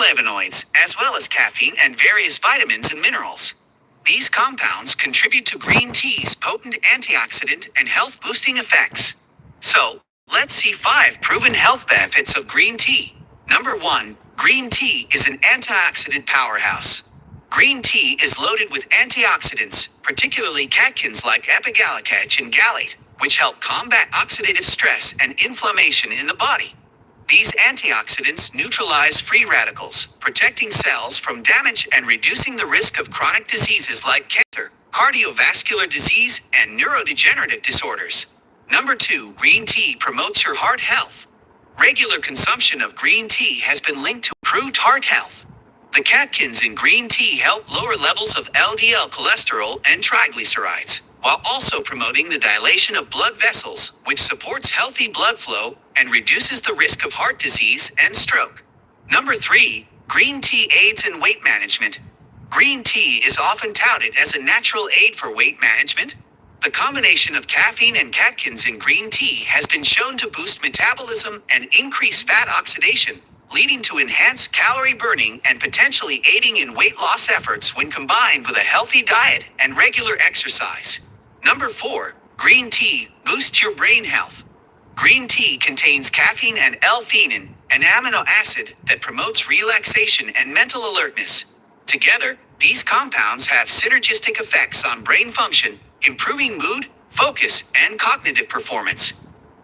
flavonoids, as well as caffeine and various vitamins and minerals. These compounds contribute to green tea's potent antioxidant and health-boosting effects. So, let's see 5 proven health benefits of green tea. Number 1. Green tea is an antioxidant powerhouse. Green tea is loaded with antioxidants, particularly catechins like epigallocatechin and gallate, which help combat oxidative stress and inflammation in the body. These antioxidants neutralize free radicals, protecting cells from damage and reducing the risk of chronic diseases like cancer, cardiovascular disease, and neurodegenerative disorders. Number 2. Green tea promotes your heart health. Regular consumption of green tea has been linked to improved heart health. The catechins in green tea help lower levels of LDL cholesterol and triglycerides, while also promoting the dilation of blood vessels, which supports healthy blood flow and reduces the risk of heart disease and stroke. Number 3. Green tea aids in weight management. Green tea is often touted as a natural aid for weight management. The combination of caffeine and catechins in green tea has been shown to boost metabolism and increase fat oxidation, leading to enhanced calorie burning and potentially aiding in weight loss efforts when combined with a healthy diet and regular exercise. Number 4. Green tea boosts your brain health. Green tea contains caffeine and L-theanine, an amino acid that promotes relaxation and mental alertness. Together, these compounds have synergistic effects on brain function, improving mood, focus, and cognitive performance.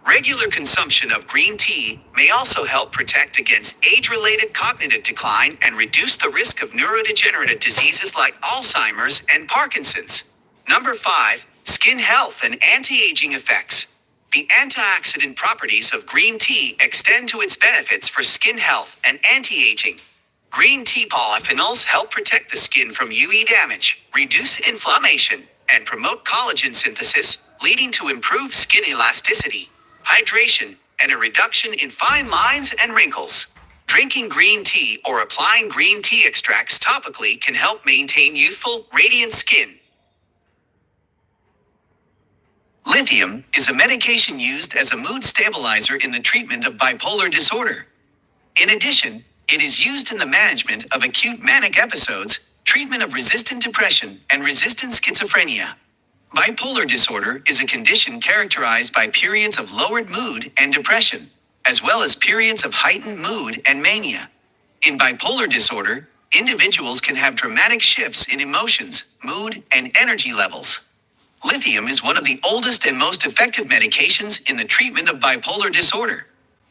Regular consumption of green tea may also help protect against age-related cognitive decline and reduce the risk of neurodegenerative diseases like Alzheimer's and Parkinson's. Number 5. Skin health and anti-aging effects. The antioxidant properties of green tea extend to its benefits for skin health and anti-aging. Green tea polyphenols help protect the skin from UV damage, reduce inflammation, and promote collagen synthesis, leading to improved skin elasticity, hydration, and a reduction in fine lines and wrinkles. Drinking green tea or applying green tea extracts topically can help maintain youthful, radiant skin. Lithium is a medication used as a mood stabilizer in the treatment of bipolar disorder. In addition, it is used in the management of acute manic episodes, treatment of resistant depression, and resistant schizophrenia. Bipolar disorder is a condition characterized by periods of lowered mood and depression, as well as periods of heightened mood and mania. In bipolar disorder, individuals can have dramatic shifts in emotions, mood, and energy levels. Lithium is one of the oldest and most effective medications in the treatment of bipolar disorder.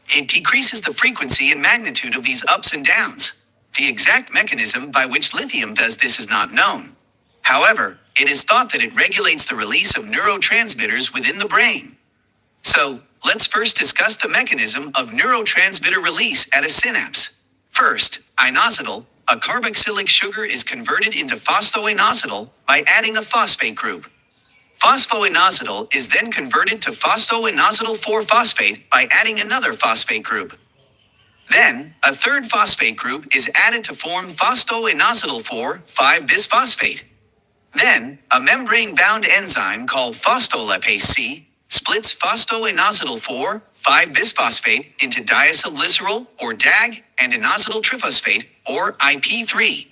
It decreases the frequency and magnitude of these ups and downs. The exact mechanism by which lithium does this is not known. However, it is thought that it regulates the release of neurotransmitters within the brain. So, let's first discuss the mechanism of neurotransmitter release at a synapse. First, inositol, a carboxylic sugar, is converted into phosphoinositol by adding a phosphate group. Phosphoinositol is then converted to phosphoinositol 4-phosphate by adding another phosphate group. Then, a third phosphate group is added to form phosphoinositol 4,5-bisphosphate. Then, a membrane-bound enzyme called phospholipase C splits phosphoinositol 4,5-bisphosphate into diacylglycerol, or DAG, and inositol triphosphate, or IP3.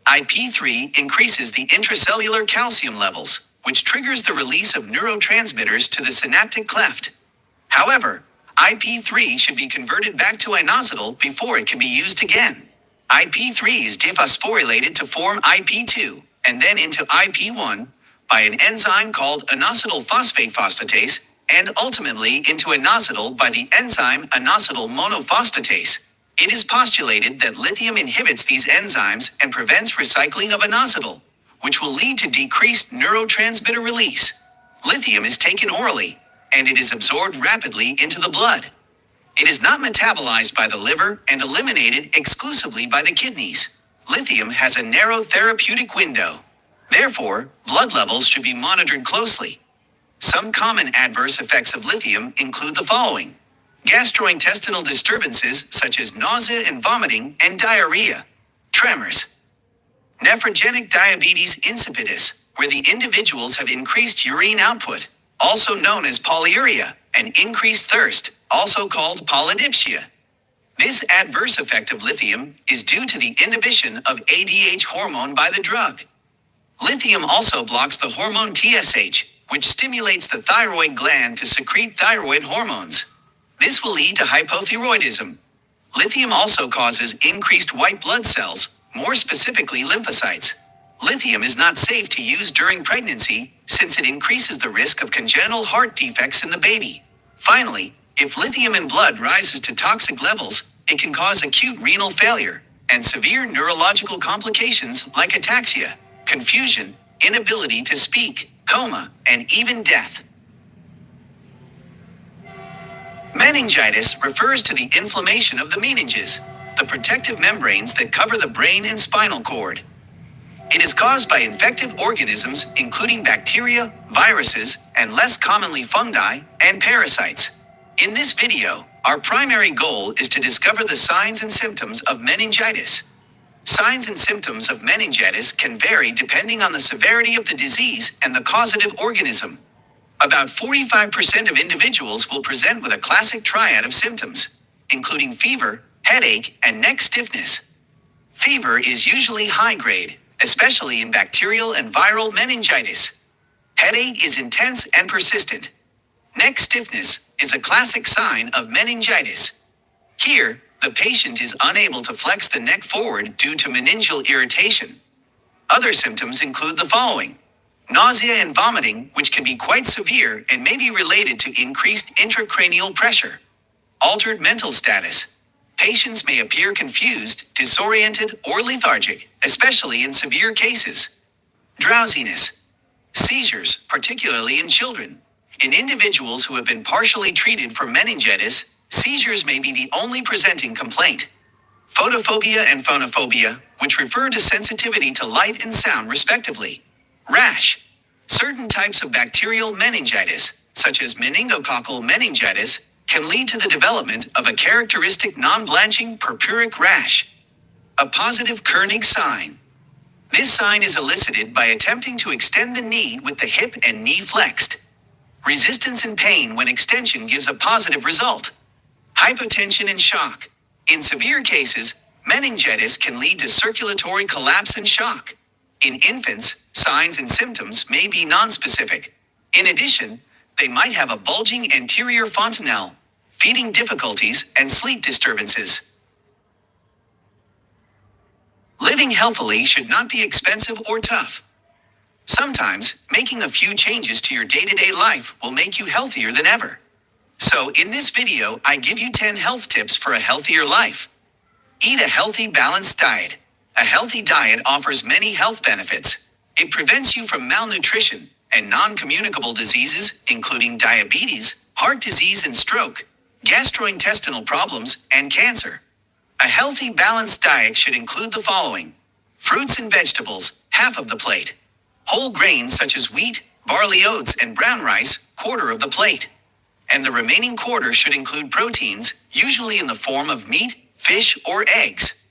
IP3 increases the intracellular calcium levels, which triggers the release of neurotransmitters to the synaptic cleft. However, IP3 should be converted back to inositol before it can be used again. IP3 is dephosphorylated to form IP2, and then into IP1 by an enzyme called inositol phosphate phosphatase, and ultimately into inositol by the enzyme inositol monophosphatase. It is postulated that lithium inhibits these enzymes and prevents recycling of inositol, which will lead to decreased neurotransmitter release. Lithium is taken orally, and it is absorbed rapidly into the blood. It is not metabolized by the liver and eliminated exclusively by the kidneys. Lithium has a narrow therapeutic window. Therefore, blood levels should be monitored closely. Some common adverse effects of lithium include the following: gastrointestinal disturbances such as nausea and vomiting and diarrhea, tremors, nephrogenic diabetes insipidus, where the individuals have increased urine output, also known as polyuria, and increased thirst, also called polydipsia. This adverse effect of lithium is due to the inhibition of ADH hormone by the drug. Lithium also blocks the hormone TSH, which stimulates the thyroid gland to secrete thyroid hormones. This will lead to hypothyroidism. Lithium also causes increased white blood cells, more specifically lymphocytes. Lithium is not safe to use during pregnancy since it increases the risk of congenital heart defects in the baby. Finally, if lithium in blood rises to toxic levels, it can cause acute renal failure and severe neurological complications like ataxia, confusion, inability to speak, coma, and even death. Meningitis refers to the inflammation of the meninges, the protective membranes that cover the brain and spinal cord. It is caused by infective organisms including bacteria, viruses, and less commonly fungi and parasites. In this video, our primary goal is to discover the signs and symptoms of meningitis. Signs and symptoms of meningitis can vary depending on the severity of the disease and the causative organism. About 45% of individuals will present with a classic triad of symptoms, including fever, headache, and neck stiffness. Fever is usually high grade, especially in bacterial and viral meningitis. Headache is intense and persistent. Neck stiffness is a classic sign of meningitis. Here, the patient is unable to flex the neck forward due to meningeal irritation. Other symptoms include the following: nausea and vomiting, which can be quite severe and may be related to increased intracranial pressure. Altered mental status. Patients may appear confused, disoriented, or lethargic, especially in severe cases. Drowsiness. Seizures, particularly in children. In individuals who have been partially treated for meningitis, seizures may be the only presenting complaint. Photophobia and phonophobia, which refer to sensitivity to light and sound respectively. Rash. Certain types of bacterial meningitis, such as meningococcal meningitis, can lead to the development of a characteristic non-blanching purpuric rash. A positive Koenig sign. This sign is elicited by attempting to extend the knee with the hip and knee flexed. Resistance and pain when extension gives a positive result. Hypotension and shock. In severe cases, meningitis can lead to circulatory collapse and shock. In infants, signs and symptoms may be nonspecific. In addition, they might have a bulging anterior fontanelle, feeding difficulties, and sleep disturbances. Living healthily should not be expensive or tough. Sometimes, making a few changes to your day-to-day life will make you healthier than ever. So in this video, I give you 10 health tips for a healthier life. Eat a healthy, balanced diet. A healthy diet offers many health benefits. It prevents you from malnutrition and non-communicable diseases, including diabetes, heart disease and stroke, gastrointestinal problems, and cancer. A healthy, balanced diet should include the following: fruits and vegetables, half of the plate. Whole grains such as wheat, barley, oats, and brown rice, quarter of the plate. And the remaining quarter should include proteins, usually in the form of meat, fish, or eggs.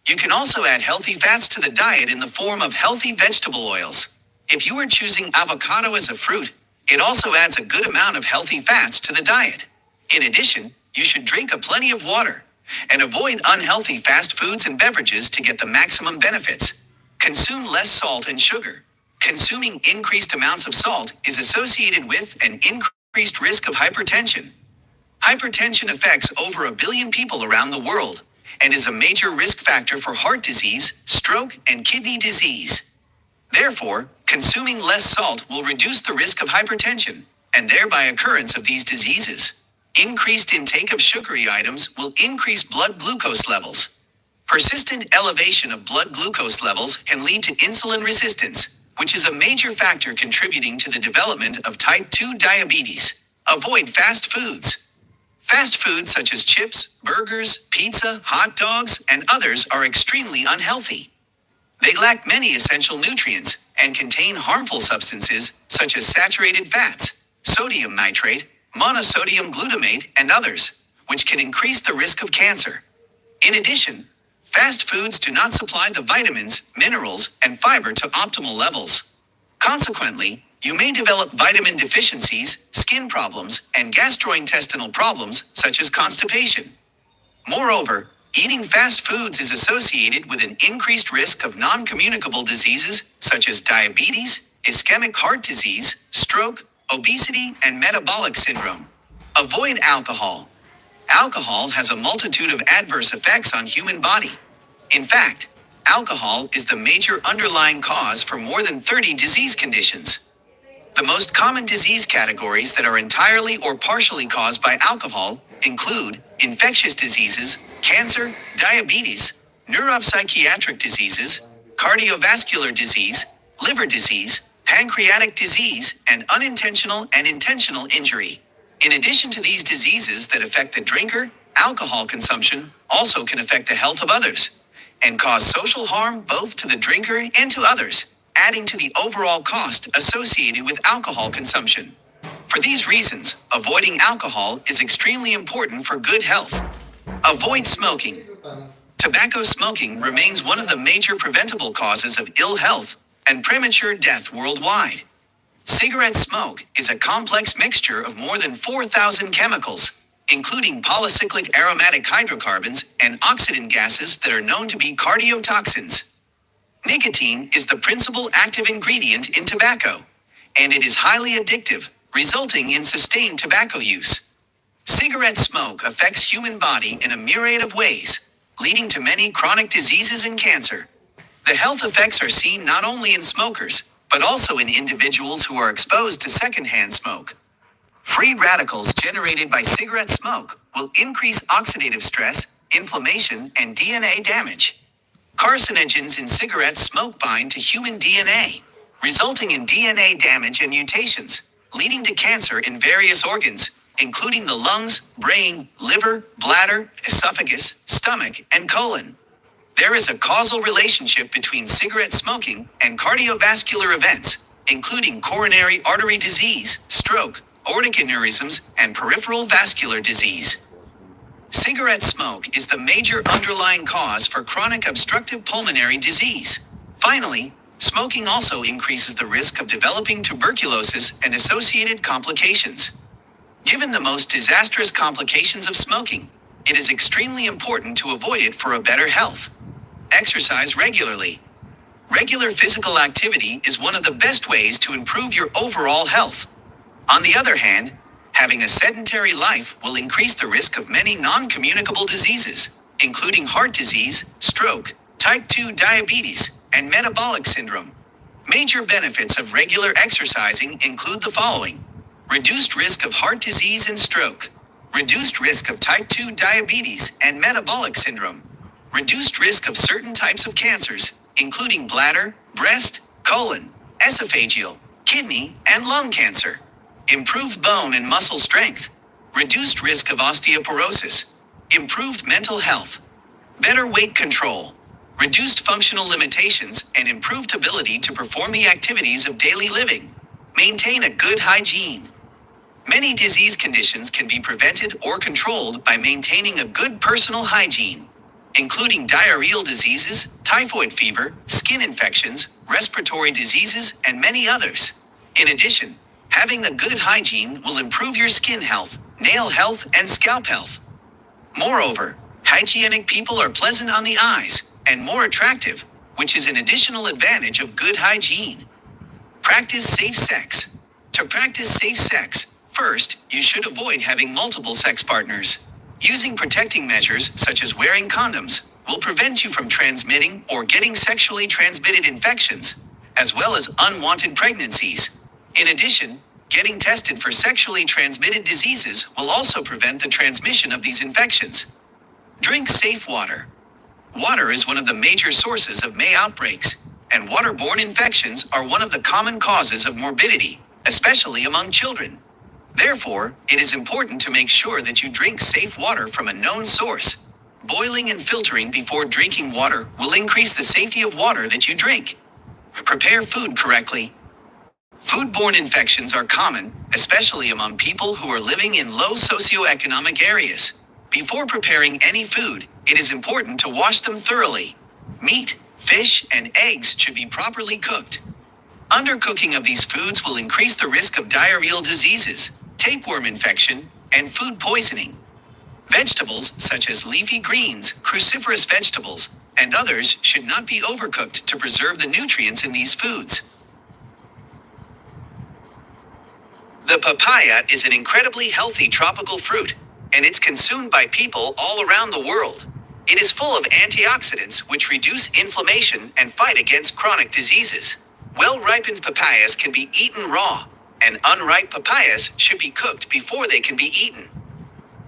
You can also add healthy fats to the diet in the form of healthy vegetable oils. If you are choosing avocado as a fruit, it also adds a good amount of healthy fats to the diet. In addition, you should drink plenty of water and avoid unhealthy fast foods and beverages to get the maximum benefits. Consume less salt and sugar. Consuming increased amounts of salt is associated with an increased risk of hypertension. Hypertension affects over 1 billion people around the world and is a major risk factor for heart disease, stroke, and kidney disease. Therefore, consuming less salt will reduce the risk of hypertension and thereby occurrence of these diseases. Increased intake of sugary items will increase blood glucose levels. Persistent elevation of blood glucose levels can lead to insulin resistance, which is a major factor contributing to the development of type 2 diabetes. Avoid fast foods. Fast foods such as chips, burgers, pizza, hot dogs, and others are extremely unhealthy. They lack many essential nutrients and contain harmful substances such as saturated fats, sodium nitrate, monosodium glutamate, and others, which can increase the risk of cancer. In addition, fast foods do not supply the vitamins, minerals, and fiber to optimal levels. Consequently, you may develop vitamin deficiencies, skin problems, and gastrointestinal problems such as constipation. Moreover, eating fast foods is associated with an increased risk of non-communicable diseases such as diabetes, ischemic heart disease, stroke, obesity, and metabolic syndrome. Avoid alcohol. Alcohol has a multitude of adverse effects on human body. In fact, alcohol is the major underlying cause for more than 30 disease conditions. The most common disease categories that are entirely or partially caused by alcohol include infectious diseases, cancer, diabetes, neuropsychiatric diseases, cardiovascular disease, liver disease, pancreatic disease, and unintentional and intentional injury. In addition to these diseases that affect the drinker, alcohol consumption also can affect the health of others and cause social harm both to the drinker and to others, adding to the overall cost associated with alcohol consumption. For these reasons, avoiding alcohol is extremely important for good health. Avoid smoking. Tobacco smoking remains one of the major preventable causes of ill health and premature death worldwide. Cigarette smoke is a complex mixture of more than 4,000 chemicals, including polycyclic aromatic hydrocarbons and oxidant gases that are known to be cardiotoxins. Nicotine is the principal active ingredient in tobacco, and it is highly addictive, resulting in sustained tobacco use. Cigarette smoke affects human body in a myriad of ways, leading to many chronic diseases and cancer. The health effects are seen not only in smokers, but also in individuals who are exposed to secondhand smoke. Free radicals generated by cigarette smoke will increase oxidative stress, inflammation, and DNA damage. Carcinogens in cigarette smoke bind to human DNA, resulting in DNA damage and mutations, leading to cancer in various organs, including the lungs, brain, liver, bladder, esophagus, stomach, and colon. There is a causal relationship between cigarette smoking and cardiovascular events, including coronary artery disease, stroke, aortic aneurysms, and peripheral vascular disease. Cigarette smoke is the major underlying cause for chronic obstructive pulmonary disease. Finally, smoking also increases the risk of developing tuberculosis and associated complications. Given the most disastrous complications of smoking, it is extremely important to avoid it for a better health. Exercise regularly. Regular physical activity is one of the best ways to improve your overall health. On the other hand, having a sedentary life will increase the risk of many non-communicable diseases, including heart disease, stroke, type 2 diabetes, and metabolic syndrome. Major benefits of regular exercising include the following: reduced risk of heart disease and stroke, reduced risk of type 2 diabetes and metabolic syndrome, reduced risk of certain types of cancers, including bladder, breast, colon, esophageal, kidney, and lung cancer, improved bone and muscle strength, reduced risk of osteoporosis, improved mental health, better weight control, reduced functional limitations, and improved ability to perform the activities of daily living. Maintain a good hygiene. Many disease conditions can be prevented or controlled by maintaining a good personal hygiene, including diarrheal diseases, typhoid fever, skin infections, respiratory diseases, and many others. In addition, having a good hygiene will improve your skin health, nail health, and scalp health. Moreover, hygienic people are pleasant on the eyes and more attractive, which is an additional advantage of good hygiene. Practice safe sex. To practice safe sex, first, you should avoid having multiple sex partners. Using protecting measures, such as wearing condoms, will prevent you from transmitting or getting sexually transmitted infections, as well as unwanted pregnancies. In addition, getting tested for sexually transmitted diseases will also prevent the transmission of these infections. Drink safe water. Water is one of the major sources of May outbreaks, and waterborne infections are one of the common causes of morbidity, especially among children. Therefore, it is important to make sure that you drink safe water from a known source. Boiling and filtering before drinking water will increase the safety of water that you drink. Prepare food correctly. Foodborne infections are common, especially among people who are living in low socioeconomic areas. Before preparing any food, it is important to wash them thoroughly. Meat, fish, and eggs should be properly cooked. Undercooking of these foods will increase the risk of diarrheal diseases, tapeworm infection, and food poisoning. Vegetables such as leafy greens, cruciferous vegetables, and others should not be overcooked to preserve the nutrients in these foods. The papaya is an incredibly healthy tropical fruit, and it's consumed by people all around the world. It is full of antioxidants which reduce inflammation and fight against chronic diseases. Well-ripened papayas can be eaten raw, and unripe papayas should be cooked before they can be eaten.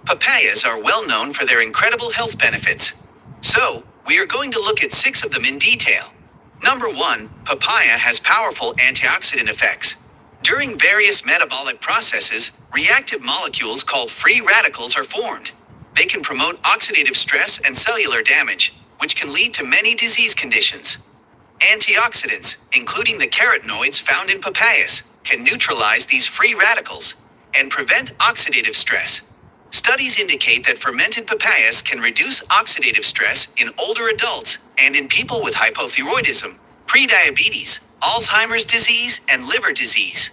Papayas are well known for their incredible health benefits. So, we are going to look at 6 of them in detail. Number 1, papaya has powerful antioxidant effects. During various metabolic processes, reactive molecules called free radicals are formed. They can promote oxidative stress and cellular damage, which can lead to many disease conditions. Antioxidants, including the carotenoids found in papayas, can neutralize these free radicals and prevent oxidative stress. Studies indicate that fermented papayas can reduce oxidative stress in older adults and in people with hypothyroidism, prediabetes, Alzheimer's disease, and liver disease.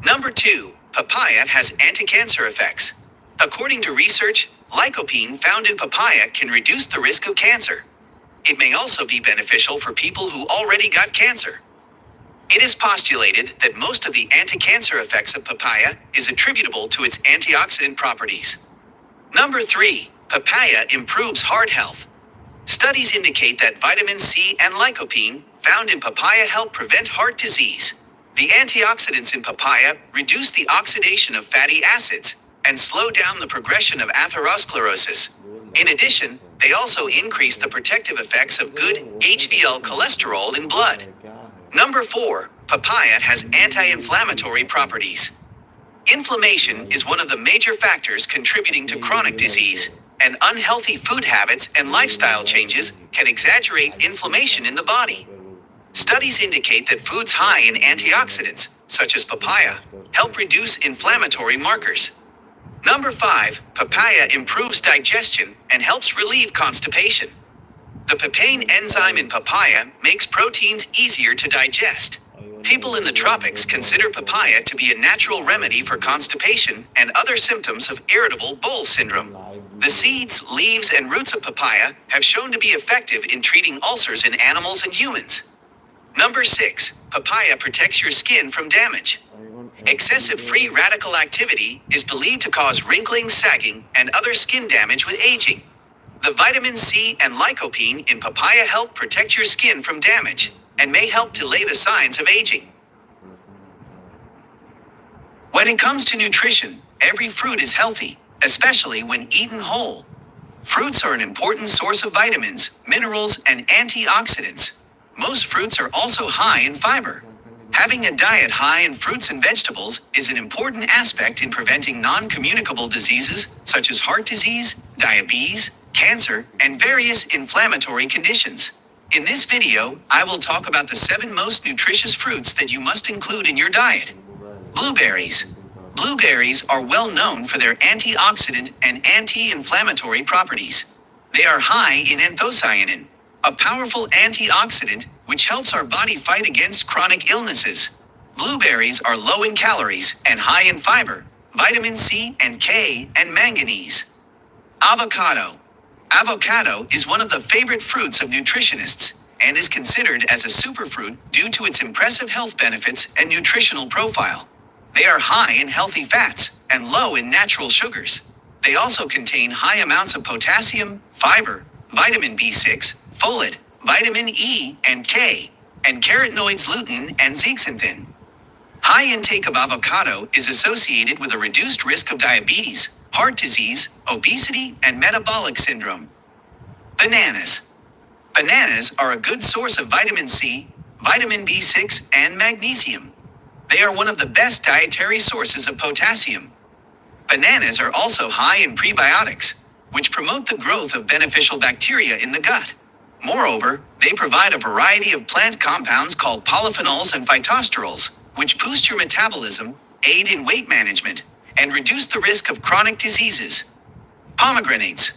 Number 2, papaya has anti-cancer effects. According to research, lycopene found in papaya can reduce the risk of cancer. It may also be beneficial for people who already got cancer. It is postulated that most of the anti-cancer effects of papaya is attributable to its antioxidant properties. Number 3, papaya improves heart health. Studies indicate that vitamin C and lycopene found in papaya help prevent heart disease. The antioxidants in papaya reduce the oxidation of fatty acids and slow down the progression of atherosclerosis. In addition, they also increase the protective effects of good HDL cholesterol in blood. Number 4, papaya has anti-inflammatory properties. Inflammation is one of the major factors contributing to chronic disease, and unhealthy food habits and lifestyle changes can exaggerate inflammation in the body. Studies indicate that foods high in antioxidants, such as papaya, help reduce inflammatory markers. Number 5, papaya improves digestion and helps relieve constipation. The papain enzyme in papaya makes proteins easier to digest. People in the tropics consider papaya to be a natural remedy for constipation and other symptoms of irritable bowel syndrome. The seeds, leaves, and roots of papaya have shown to be effective in treating ulcers in animals and humans. Number 6, papaya protects your skin from damage. Excessive free radical activity is believed to cause wrinkling, sagging, and other skin damage with aging. The vitamin C and lycopene in papaya help protect your skin from damage and may help delay the signs of aging. When it comes to nutrition, every fruit is healthy, especially when eaten whole. Fruits are an important source of vitamins, minerals, and antioxidants. Most fruits are also high in fiber. Having a diet high in fruits and vegetables is an important aspect in preventing non-communicable diseases such as heart disease, diabetes, cancer, and various inflammatory conditions. In this video, I will talk about the 7 most nutritious fruits that you must include in your diet. Blueberries. Blueberries are well known for their antioxidant and anti-inflammatory properties. They are high in anthocyanin, a powerful antioxidant which helps our body fight against chronic illnesses. Blueberries are low in calories and high in fiber, vitamin C and K, and manganese. Avocado. Avocado is one of the favorite fruits of nutritionists and is considered as a superfruit due to its impressive health benefits and nutritional profile. They are high in healthy fats and low in natural sugars. They also contain high amounts of potassium, fiber, vitamin B6, folate, vitamin E and K, and carotenoids lutein and zeaxanthin. High intake of avocado is associated with a reduced risk of diabetes, heart disease, obesity, and metabolic syndrome. Bananas. Bananas are a good source of vitamin C, vitamin B6, and magnesium. They are one of the best dietary sources of potassium. Bananas are also high in prebiotics, which promote the growth of beneficial bacteria in the gut. Moreover, they provide a variety of plant compounds called polyphenols and phytosterols, which boost your metabolism, aid in weight management, and reduce the risk of chronic diseases. Pomegranates.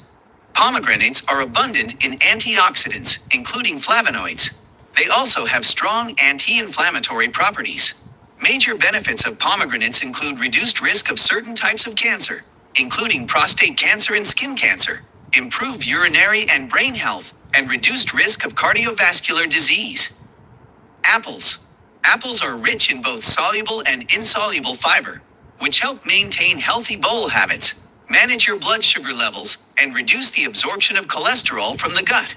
Pomegranates are abundant in antioxidants, including flavonoids. They also have strong anti-inflammatory properties. Major benefits of pomegranates include reduced risk of certain types of cancer, including prostate cancer and skin cancer, improved urinary and brain health, and reduced risk of cardiovascular disease. Apples. Apples are rich in both soluble and insoluble fiber, which help maintain healthy bowel habits, manage your blood sugar levels, and reduce the absorption of cholesterol from the gut.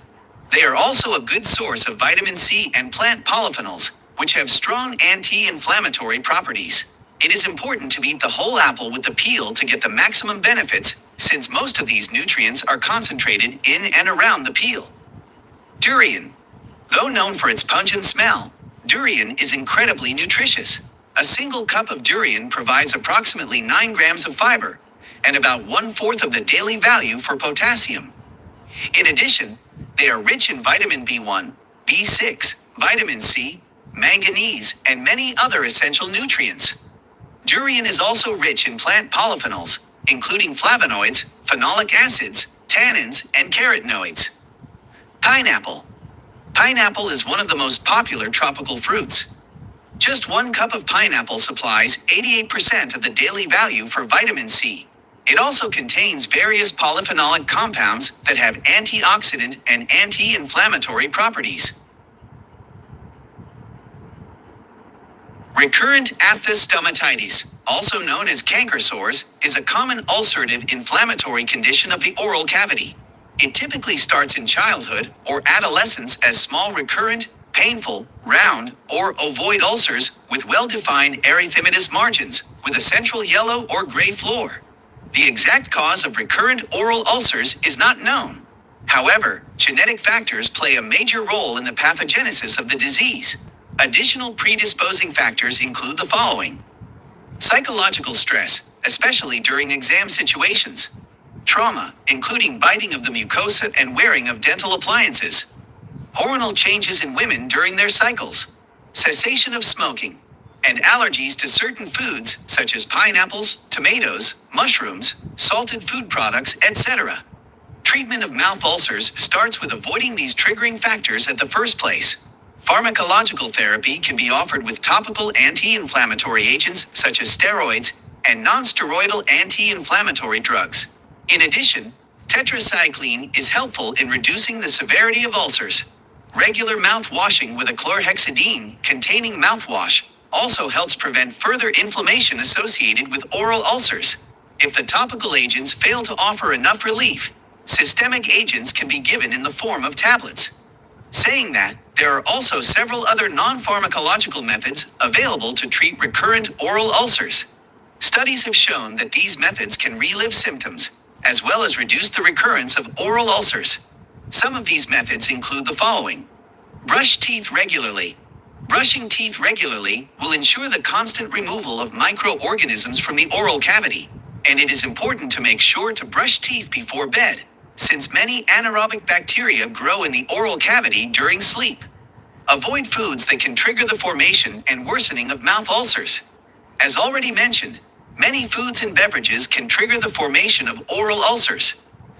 They are also a good source of vitamin C and plant polyphenols, which have strong anti-inflammatory properties. It is important to eat the whole apple with the peel to get the maximum benefits, since most of these nutrients are concentrated in and around the peel. Durian. Though known for its pungent smell, durian is incredibly nutritious. A single cup of durian provides approximately 9 grams of fiber, and about 1/4 of the daily value for potassium. In addition, they are rich in vitamin B1, B6, vitamin C, manganese, and many other essential nutrients. Durian is also rich in plant polyphenols, including flavonoids, phenolic acids, tannins, and carotenoids. Pineapple. Pineapple is one of the most popular tropical fruits. Just 1 cup of pineapple supplies 88% of the daily value for vitamin C. It also contains various polyphenolic compounds that have antioxidant and anti-inflammatory properties. Recurrent aphthous stomatitis, also known as canker sores, is a common ulcerative inflammatory condition of the oral cavity. It typically starts in childhood or adolescence as small recurrent, painful, round, or ovoid ulcers with well-defined erythematous margins, with a central yellow or gray floor. The exact cause of recurrent oral ulcers is not known. However, genetic factors play a major role in the pathogenesis of the disease. Additional predisposing factors include the following: psychological stress, especially during exam situations; trauma, including biting of the mucosa and wearing of dental appliances; hormonal changes in women during their cycles; cessation of smoking; and allergies to certain foods such as pineapples, tomatoes, mushrooms, salted food products, etc. Treatment of mouth ulcers starts with avoiding these triggering factors at the first place. Pharmacological therapy can be offered with topical anti-inflammatory agents such as steroids and non-steroidal anti-inflammatory drugs. In addition, tetracycline is helpful in reducing the severity of ulcers. Regular mouth washing with a chlorhexidine-containing mouthwash also helps prevent further inflammation associated with oral ulcers. If the topical agents fail to offer enough relief, systemic agents can be given in the form of tablets. Saying that, there are also several other non-pharmacological methods available to treat recurrent oral ulcers. Studies have shown that these methods can relieve symptoms, as well as reduce the recurrence of oral ulcers. Some of these methods include the following: brush teeth regularly. Brushing teeth regularly will ensure the constant removal of microorganisms from the oral cavity, and it is important to make sure to brush teeth before bed, since many anaerobic bacteria grow in the oral cavity during sleep. Avoid foods that can trigger the formation and worsening of mouth ulcers. As already mentioned, many foods and beverages can trigger the formation of oral ulcers.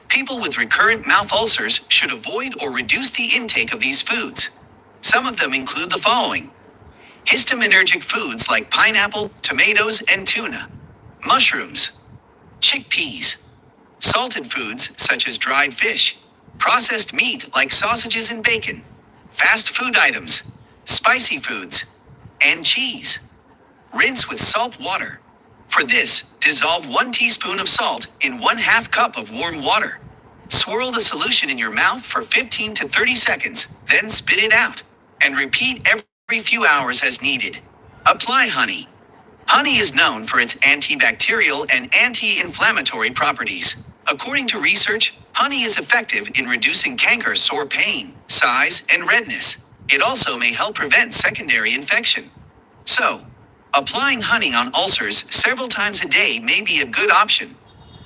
People with recurrent mouth ulcers should avoid or reduce the intake of these foods. Some of them include the following: histaminergic foods like pineapple, tomatoes, and tuna; mushrooms; chickpeas; salted foods such as dried fish; processed meat like sausages and bacon; fast food items; spicy foods; and cheese. Rinse with salt water. For this, dissolve 1 teaspoon of salt in 1/2 cup of warm water. Swirl the solution in your mouth for 15 to 30 seconds, then spit it out, and repeat every few hours as needed. Apply honey. Honey is known for its antibacterial and anti-inflammatory properties. According to research, honey is effective in reducing canker sore pain, size, and redness. It also may help prevent secondary infection. So, applying honey on ulcers several times a day may be a good option.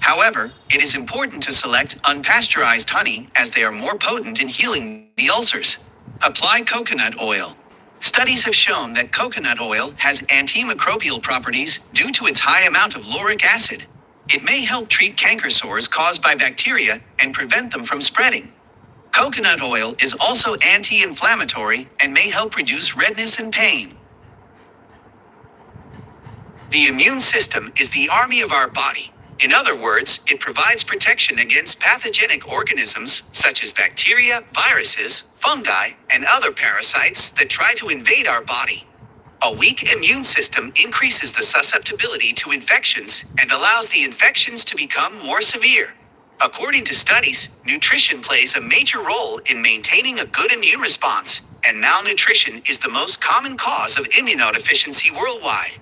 However, it is important to select unpasteurized honey as they are more potent in healing the ulcers. Apply coconut oil. Studies have shown that coconut oil has antimicrobial properties due to its high amount of lauric acid. It may help treat canker sores caused by bacteria and prevent them from spreading. Coconut oil is also anti-inflammatory and may help reduce redness and pain. The immune system is the army of our body. In other words, it provides protection against pathogenic organisms such as bacteria, viruses, fungi, and other parasites that try to invade our body. A weak immune system increases the susceptibility to infections and allows the infections to become more severe. According to studies, nutrition plays a major role in maintaining a good immune response, and malnutrition is the most common cause of immunodeficiency worldwide.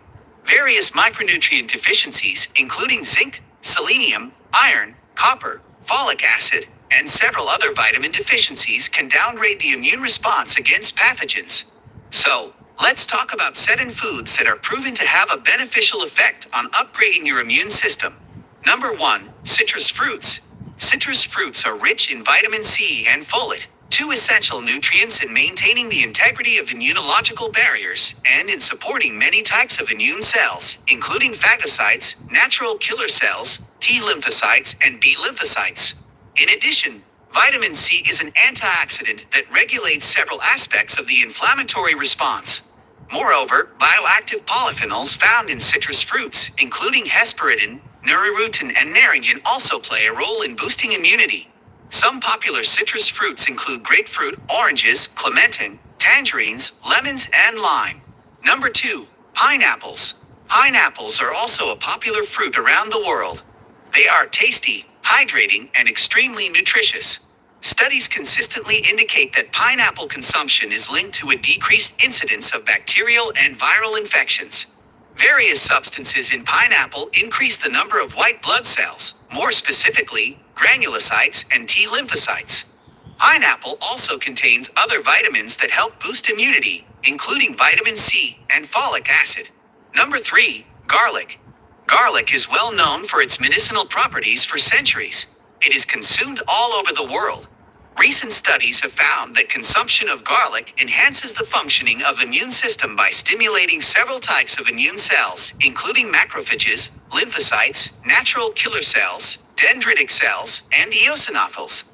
Various micronutrient deficiencies, including zinc, selenium, iron, copper, folic acid, and several other vitamin deficiencies, can downgrade the immune response against pathogens. So, let's talk about 7 foods that are proven to have a beneficial effect on upgrading your immune system. Number 1, citrus fruits. Citrus fruits are rich in vitamin C and folate, 2 essential nutrients in maintaining the integrity of immunological barriers and in supporting many types of immune cells, including phagocytes, natural killer cells, T lymphocytes, and B lymphocytes. In addition, vitamin C is an antioxidant that regulates several aspects of the inflammatory response. Moreover, bioactive polyphenols found in citrus fruits, including hesperidin, neurorutin, and naringin, also play a role in boosting immunity. Some popular citrus fruits include grapefruit, oranges, clementine, tangerines, lemons, and lime. Number 2, pineapples. Pineapples are also a popular fruit around the world. They are tasty, hydrating, and extremely nutritious. Studies consistently indicate that pineapple consumption is linked to a decreased incidence of bacterial and viral infections. Various substances in pineapple increase the number of white blood cells, more specifically, granulocytes and T lymphocytes. Pineapple also contains other vitamins that help boost immunity, including vitamin C and folic acid. Number 3, garlic. Garlic is well known for its medicinal properties for centuries. It is consumed all over the world. Recent studies have found that consumption of garlic enhances the functioning of the immune system by stimulating several types of immune cells, including macrophages, lymphocytes, natural killer cells, dendritic cells, and eosinophils.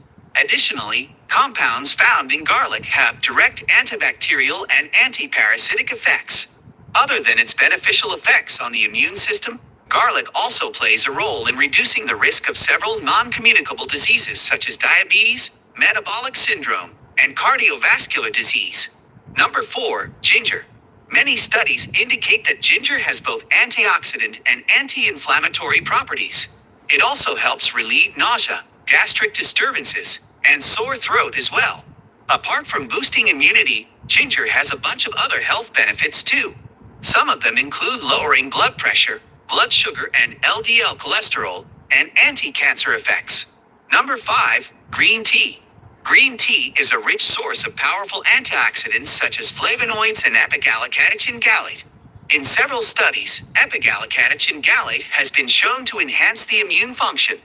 Additionally, compounds found in garlic have direct antibacterial and antiparasitic effects. Other than its beneficial effects on the immune system, garlic also plays a role in reducing the risk of several non-communicable diseases such as diabetes, metabolic syndrome, and cardiovascular disease. Number 4, ginger. Many studies indicate that ginger has both antioxidant and anti-inflammatory properties. It also helps relieve nausea, gastric disturbances, and sore throat as well. Apart from boosting immunity, ginger has a bunch of other health benefits too. Some of them include lowering blood pressure, blood sugar and LDL cholesterol, and anti-cancer effects. Number 5, green tea. Green tea is a rich source of powerful antioxidants such as flavonoids and epigallocatechin gallate. In several studies, epigallocatechin gallate has been shown to enhance the immune function.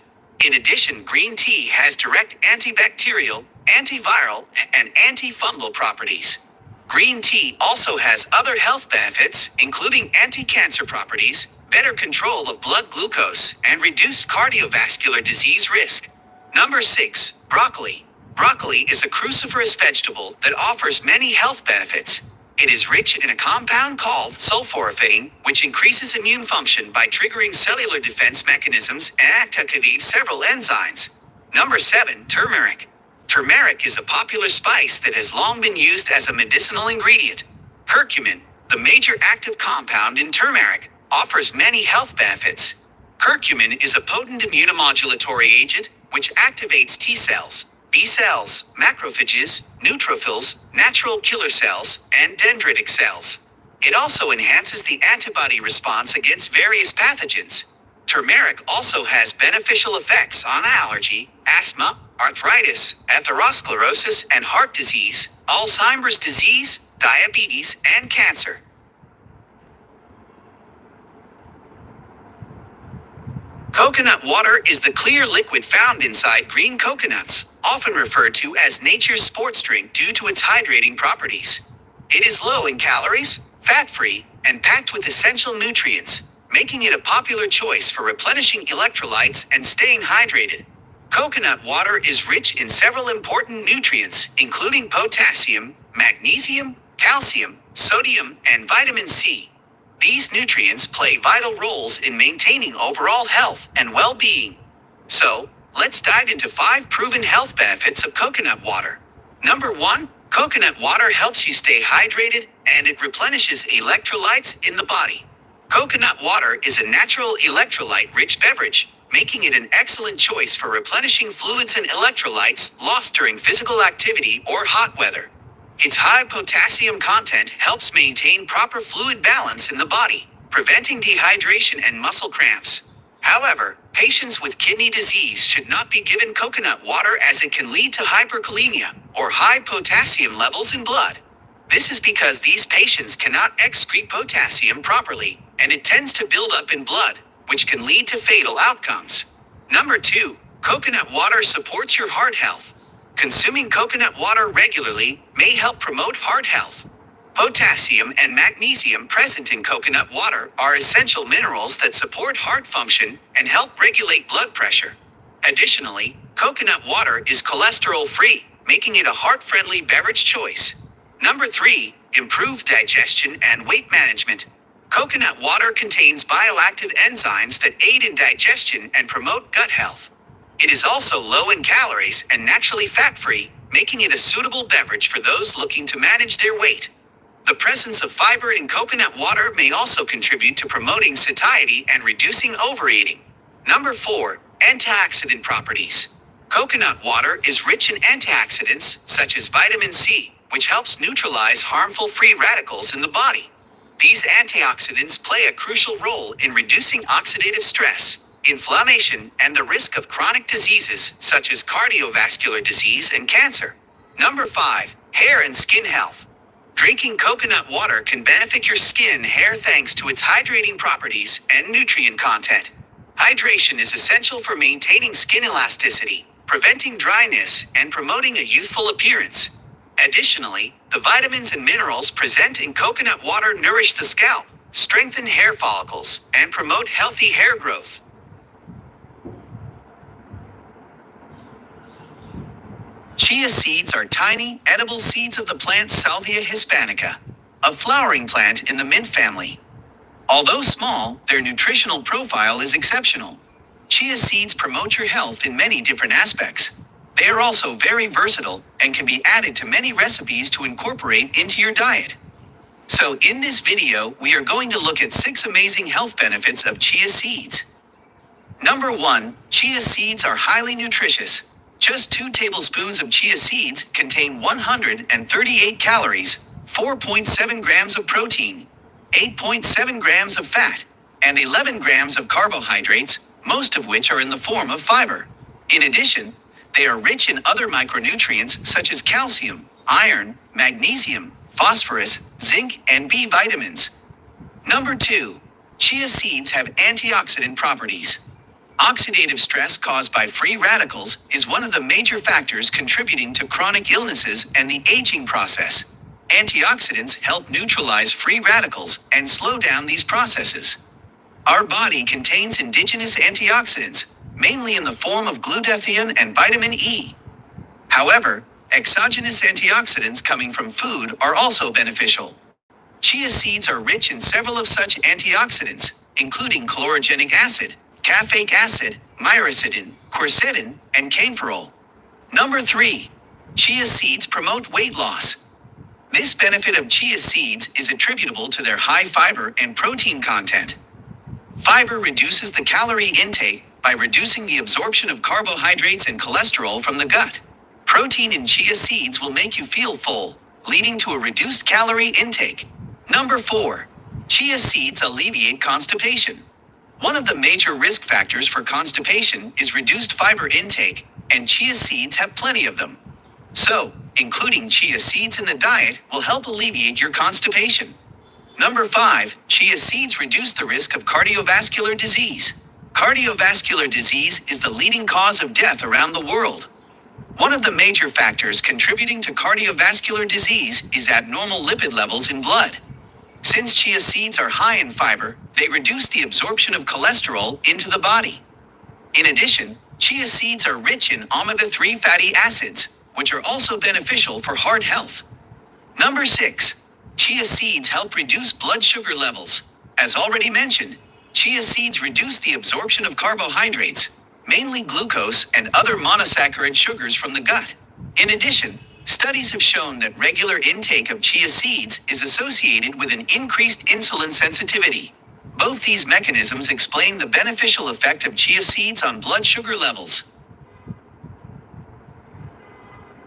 In addition, green tea has direct antibacterial, antiviral, and antifungal properties. Green tea also has other health benefits, including anti-cancer properties, better control of blood glucose, and reduced cardiovascular disease risk. Number 6, broccoli. Broccoli is a cruciferous vegetable that offers many health benefits. It is rich in a compound called sulforaphane, which increases immune function by triggering cellular defense mechanisms and activates several enzymes. Number 7, turmeric. Turmeric is a popular spice that has long been used as a medicinal ingredient. Curcumin, the major active compound in turmeric, offers many health benefits. Curcumin is a potent immunomodulatory agent which activates T cells, B cells, macrophages, neutrophils, natural killer cells, and dendritic cells. It also enhances the antibody response against various pathogens. Turmeric also has beneficial effects on allergy, asthma, arthritis, atherosclerosis and heart disease, Alzheimer's disease, diabetes, and cancer. Coconut water is the clear liquid found inside green coconuts, often referred to as nature's sports drink due to its hydrating properties. It is low in calories, fat-free, and packed with essential nutrients, making it a popular choice for replenishing electrolytes and staying hydrated. Coconut water is rich in several important nutrients, including potassium, magnesium, calcium, sodium, and vitamin C. These nutrients play vital roles in maintaining overall health and well-being. So, let's dive into 5 proven health benefits of coconut water. Number 1, coconut water helps you stay hydrated and it replenishes electrolytes in the body. Coconut water is a natural electrolyte-rich beverage, making it an excellent choice for replenishing fluids and electrolytes lost during physical activity or hot weather. Its high potassium content helps maintain proper fluid balance in the body, preventing dehydration and muscle cramps. However, patients with kidney disease should not be given coconut water as it can lead to hyperkalemia, or high potassium levels in blood. This is because these patients cannot excrete potassium properly, and it tends to build up in blood, which can lead to fatal outcomes. Number 2, coconut water supports your heart health. Consuming coconut water regularly may help promote heart health. Potassium and magnesium present in coconut water are essential minerals that support heart function and help regulate blood pressure. Additionally, coconut water is cholesterol-free, making it a heart-friendly beverage choice. Number 3, improved digestion and weight management. Coconut water contains bioactive enzymes that aid in digestion and promote gut health. It is also low in calories and naturally fat-free, making it a suitable beverage for those looking to manage their weight. The presence of fiber in coconut water may also contribute to promoting satiety and reducing overeating. Number 4, antioxidant properties. Coconut water is rich in antioxidants such as vitamin C, which helps neutralize harmful free radicals in the body. These antioxidants play a crucial role in reducing oxidative stress, inflammation, and the risk of chronic diseases such as cardiovascular disease and cancer. Number 5, hair and skin health. Drinking coconut water can benefit your skin and hair thanks to its hydrating properties and nutrient content. Hydration is essential for maintaining skin elasticity, preventing dryness, and promoting a youthful appearance. Additionally, the vitamins and minerals present in coconut water nourish the scalp, strengthen hair follicles, and promote healthy hair growth. Chia seeds are tiny, edible seeds of the plant Salvia hispanica, a flowering plant in the mint family. Although small, their nutritional profile is exceptional. Chia seeds promote your health in many different aspects. They are also very versatile and can be added to many recipes to incorporate into your diet. So in this video, we are going to look at 6 amazing health benefits of chia seeds. Number 1, chia seeds are highly nutritious. Just 2 tablespoons of chia seeds contain 138 calories, 4.7 grams of protein, 8.7 grams of fat, and 11 grams of carbohydrates, most of which are in the form of fiber. In addition, they are rich in other micronutrients such as calcium, iron, magnesium, phosphorus, zinc, and B vitamins. Number 2, chia seeds have antioxidant properties. Oxidative stress caused by free radicals is one of the major factors contributing to chronic illnesses and the aging process. Antioxidants help neutralize free radicals and slow down these processes. Our body contains indigenous antioxidants, mainly in the form of glutathione and vitamin E. However, exogenous antioxidants coming from food are also beneficial. Chia seeds are rich in several of such antioxidants, including chlorogenic acid, caffeic acid, myricidin, quercetin, and kaempferol. Number 3, chia seeds promote weight loss. This benefit of chia seeds is attributable to their high fiber and protein content. Fiber reduces the calorie intake by reducing the absorption of carbohydrates and cholesterol from the gut. Protein in chia seeds will make you feel full, leading to a reduced calorie intake. Number 4, chia seeds alleviate constipation. One of the major risk factors for constipation is reduced fiber intake, and chia seeds have plenty of them. So, including chia seeds in the diet will help alleviate your constipation. Number 5, chia seeds reduce the risk of cardiovascular disease. Cardiovascular disease is the leading cause of death around the world. One of the major factors contributing to cardiovascular disease is abnormal lipid levels in blood. Since chia seeds are high in fiber, they reduce the absorption of cholesterol into the body. In addition, chia seeds are rich in omega-3 fatty acids, which are also beneficial for heart health. Number 6, chia seeds help reduce blood sugar levels. As already mentioned, chia seeds reduce the absorption of carbohydrates, mainly glucose and other monosaccharide sugars from the gut. In addition, studies have shown that regular intake of chia seeds is associated with an increased insulin sensitivity. Both these mechanisms explain the beneficial effect of chia seeds on blood sugar levels.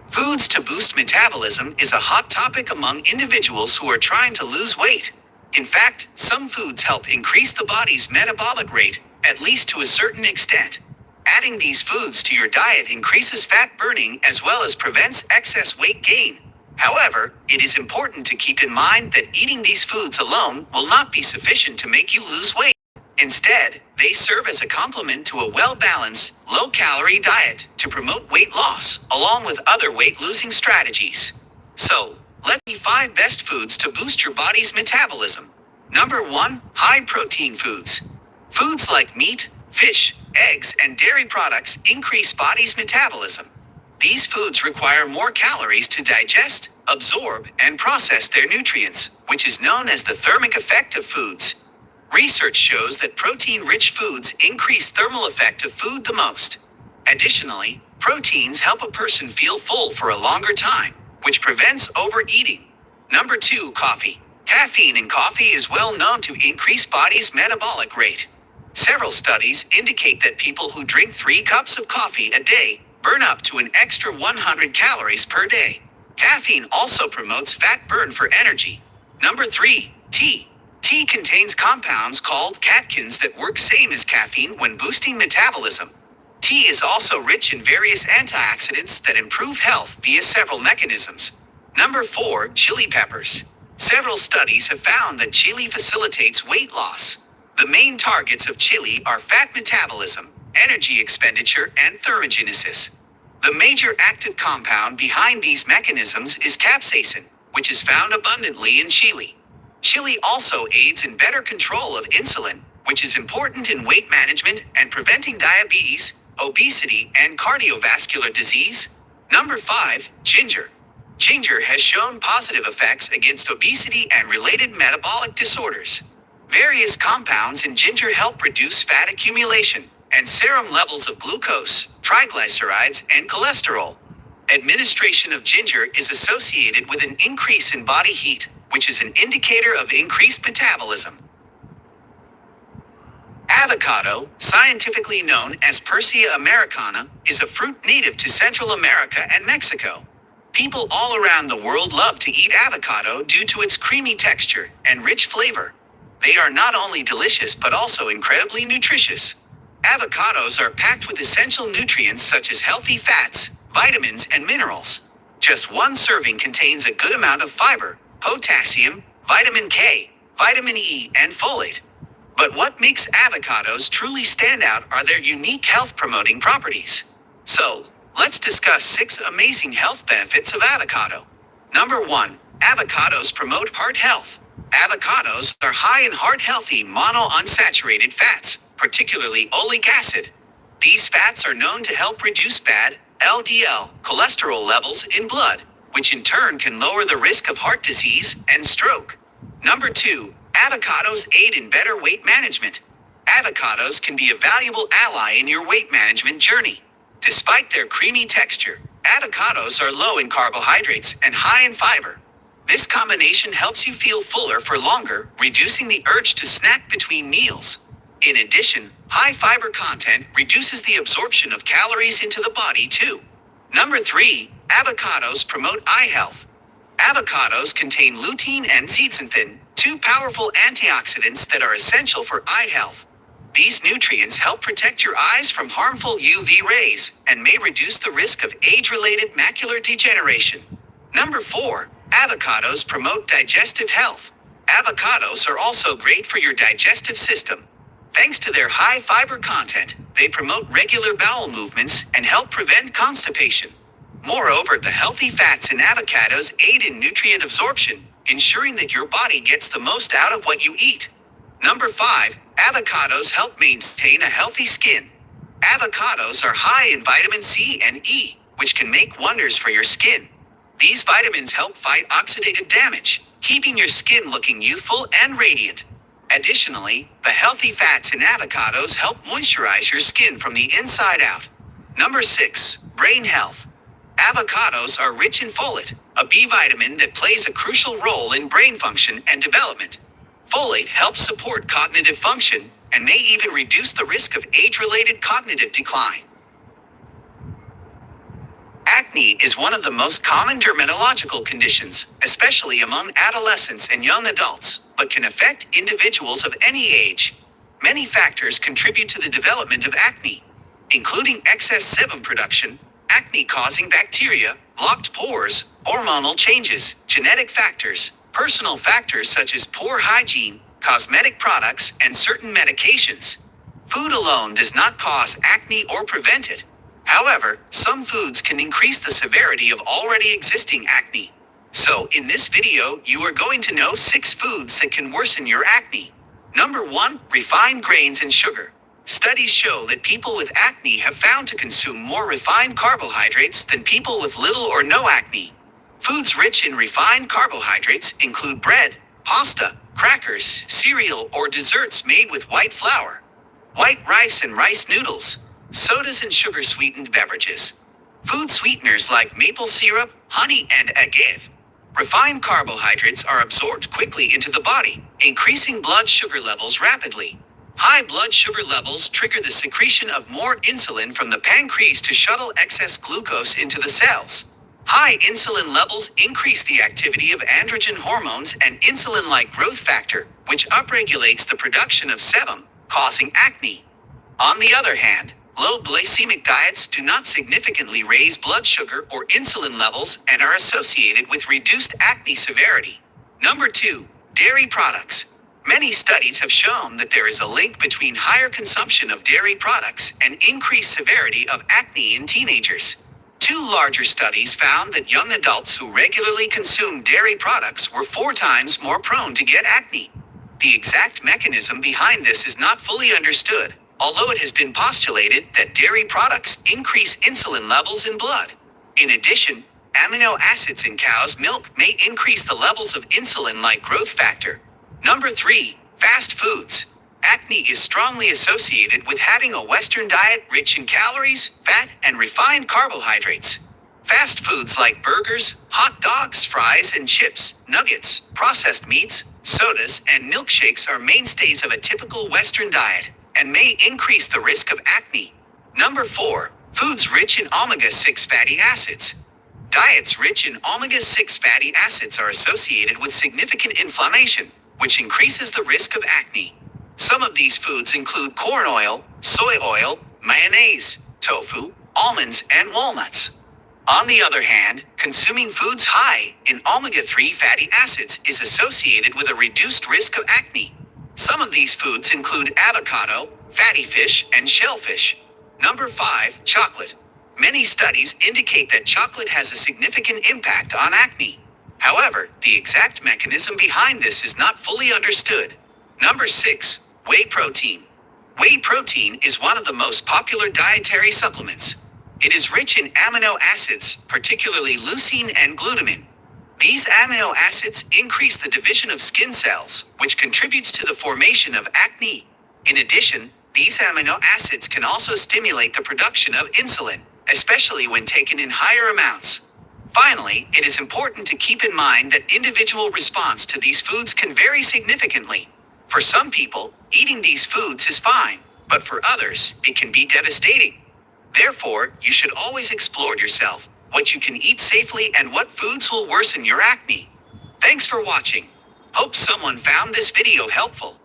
Foods to boost metabolism is a hot topic among individuals who are trying to lose weight. In fact, some foods help increase the body's metabolic rate, at least to a certain extent. Adding these foods to your diet increases fat burning as well as prevents excess weight gain. However, it is important to keep in mind that eating these foods alone will not be sufficient to make you lose weight. Instead, they serve as a complement to a well-balanced, low-calorie diet to promote weight loss, along with other weight-losing strategies. So, let's see 5 best foods to boost your body's metabolism. Number 1. High-protein foods. Foods like meat, fish, eggs, and dairy products increase body's metabolism. These foods require more calories to digest, absorb, and process their nutrients, which is known as the thermic effect of foods. Research shows that protein-rich foods increase thermal effect of food the most. Additionally, proteins help a person feel full for a longer time, which prevents overeating. Number 2. Coffee. Caffeine in coffee is well known to increase body's metabolic rate. Several studies indicate that people who drink 3 cups of coffee a day burn up to an extra 100 calories per day. Caffeine also promotes fat burn for energy. Number 3. Tea. Tea contains compounds called catechins that work same as caffeine when boosting metabolism. Tea is also rich in various antioxidants that improve health via several mechanisms. Number 4. Chili peppers. Several studies have found that chili facilitates weight loss. The main targets of chili are fat metabolism, energy expenditure, and thermogenesis. The major active compound behind these mechanisms is capsaicin, which is found abundantly in chili. Chili also aids in better control of insulin, which is important in weight management and preventing diabetes, obesity, and cardiovascular disease. Number 5. Ginger. Ginger has shown positive effects against obesity and related metabolic disorders. Various compounds in ginger help reduce fat accumulation and serum levels of glucose, triglycerides, and cholesterol. Administration of ginger is associated with an increase in body heat, which is an indicator of increased metabolism. Avocado, scientifically known as Persea americana, is a fruit native to Central America and Mexico. People all around the world love to eat avocado due to its creamy texture and rich flavor. They are not only delicious but also incredibly nutritious. Avocados are packed with essential nutrients such as healthy fats, vitamins, and minerals. Just one serving contains a good amount of fiber, potassium, vitamin K, vitamin E, and folate. But what makes avocados truly stand out are their unique health-promoting properties. So, let's discuss 6 amazing health benefits of avocado. Number 1. Avocados promote heart health. Avocados are high in heart-healthy monounsaturated fats, particularly oleic acid. These fats are known to help reduce bad LDL cholesterol levels in blood, which in turn can lower the risk of heart disease and stroke. Number 2. Avocados aid in better weight management. Avocados can be a valuable ally in your weight management journey. Despite their creamy texture, avocados are low in carbohydrates and high in fiber. This combination helps you feel fuller for longer, reducing the urge to snack between meals. In addition, high fiber content reduces the absorption of calories into the body too. Number 3. Avocados promote eye health. Avocados contain lutein and zeaxanthin, 2 powerful antioxidants that are essential for eye health. These nutrients help protect your eyes from harmful UV rays and may reduce the risk of age-related macular degeneration. Number 4. Avocados promote digestive health. Avocados are also great for your digestive system. Thanks to their high fiber content, they promote regular bowel movements and help prevent constipation. Moreover, the healthy fats in avocados aid in nutrient absorption, ensuring that your body gets the most out of what you eat. Number 5. Avocados help maintain a healthy skin. Avocados are high in vitamin C and E, which can make wonders for your skin. These vitamins help fight oxidative damage, keeping your skin looking youthful and radiant. Additionally, the healthy fats in avocados help moisturize your skin from the inside out. Number 6. Brain health. Avocados are rich in folate, a B vitamin that plays a crucial role in brain function and development. Folate helps support cognitive function and may even reduce the risk of age-related cognitive decline. Acne is one of the most common dermatological conditions, especially among adolescents and young adults, but can affect individuals of any age. Many factors contribute to the development of acne, including excess sebum production, acne-causing bacteria, blocked pores, hormonal changes, genetic factors, personal factors such as poor hygiene, cosmetic products, and certain medications. Food alone does not cause acne or prevent it. However, some foods can increase the severity of already existing acne. So, in this video, you are going to know 6 foods that can worsen your acne. Number 1. Refined grains and sugar. Studies show that people with acne have found to consume more refined carbohydrates than people with little or no acne. Foods rich in refined carbohydrates include bread, pasta, crackers, cereal, or desserts made with white flour, white rice and rice noodles, sodas and sugar-sweetened beverages, food sweeteners like maple syrup, honey, and agave. Refined carbohydrates are absorbed quickly into the body, increasing blood sugar levels rapidly. High blood sugar levels trigger the secretion of more insulin from the pancreas to shuttle excess glucose into the cells. High insulin levels increase the activity of androgen hormones and insulin-like growth factor, which upregulates the production of sebum, causing acne. On the other hand, low glycemic diets do not significantly raise blood sugar or insulin levels and are associated with reduced acne severity. Number 2. Dairy products. Many studies have shown that there is a link between higher consumption of dairy products and increased severity of acne in teenagers. 2 larger studies found that young adults who regularly consume dairy products were 4 times more prone to get acne. The exact mechanism behind this is not fully understood, although it has been postulated that dairy products increase insulin levels in blood. In addition, amino acids in cow's milk may increase the levels of insulin-like growth factor. Number 3. Fast foods. Acne is strongly associated with having a Western diet rich in calories, fat, and refined carbohydrates. Fast foods like burgers, hot dogs, fries, and chips, nuggets, processed meats, sodas, and milkshakes are mainstays of a typical Western diet and may increase the risk of acne. Number 4. Foods rich in omega-6 fatty acids. Diets rich in omega-6 fatty acids are associated with significant inflammation, which increases the risk of acne. Some of these foods include corn oil, soy oil, mayonnaise, tofu, almonds, and walnuts. On the other hand, consuming foods high in omega-3 fatty acids is associated with a reduced risk of acne. Some of these foods include avocado, fatty fish, and shellfish. Number 5. Chocolate. Many studies indicate that chocolate has a significant impact on acne. However, the exact mechanism behind this is not fully understood. Number 6. Whey protein. Whey protein is one of the most popular dietary supplements. It is rich in amino acids, particularly leucine and glutamine. These amino acids increase the division of skin cells, which contributes to the formation of acne. In addition, these amino acids can also stimulate the production of insulin, especially when taken in higher amounts. Finally, it is important to keep in mind that individual response to these foods can vary significantly. For some people, eating these foods is fine, but for others, it can be devastating. Therefore, you should always explore yourself, what you can eat safely and what foods will worsen your acne. Thanks for watching. Hope someone found this video helpful.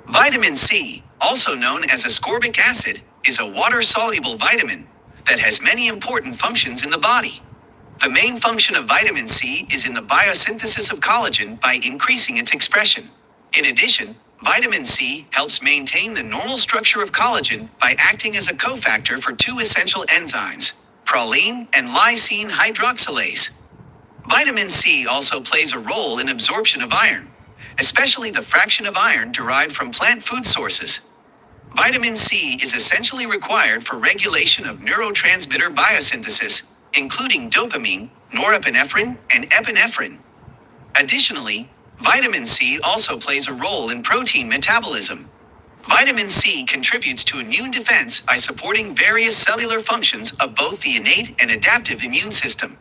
Vitamin C, also known as ascorbic acid, is a water-soluble vitamin that has many important functions in the body. The main function of vitamin C is in the biosynthesis of collagen by increasing its expression. In addition, vitamin C helps maintain the normal structure of collagen by acting as a cofactor for 2 essential enzymes, proline and lysine hydroxylase. Vitamin C also plays a role in absorption of iron, especially the fraction of iron derived from plant food sources. Vitamin C is essentially required for regulation of neurotransmitter biosynthesis, including dopamine, norepinephrine, and epinephrine. Additionally, Vitamin C also plays a role in protein metabolism. Vitamin C contributes to immune defense by supporting various cellular functions of both the innate and adaptive immune system.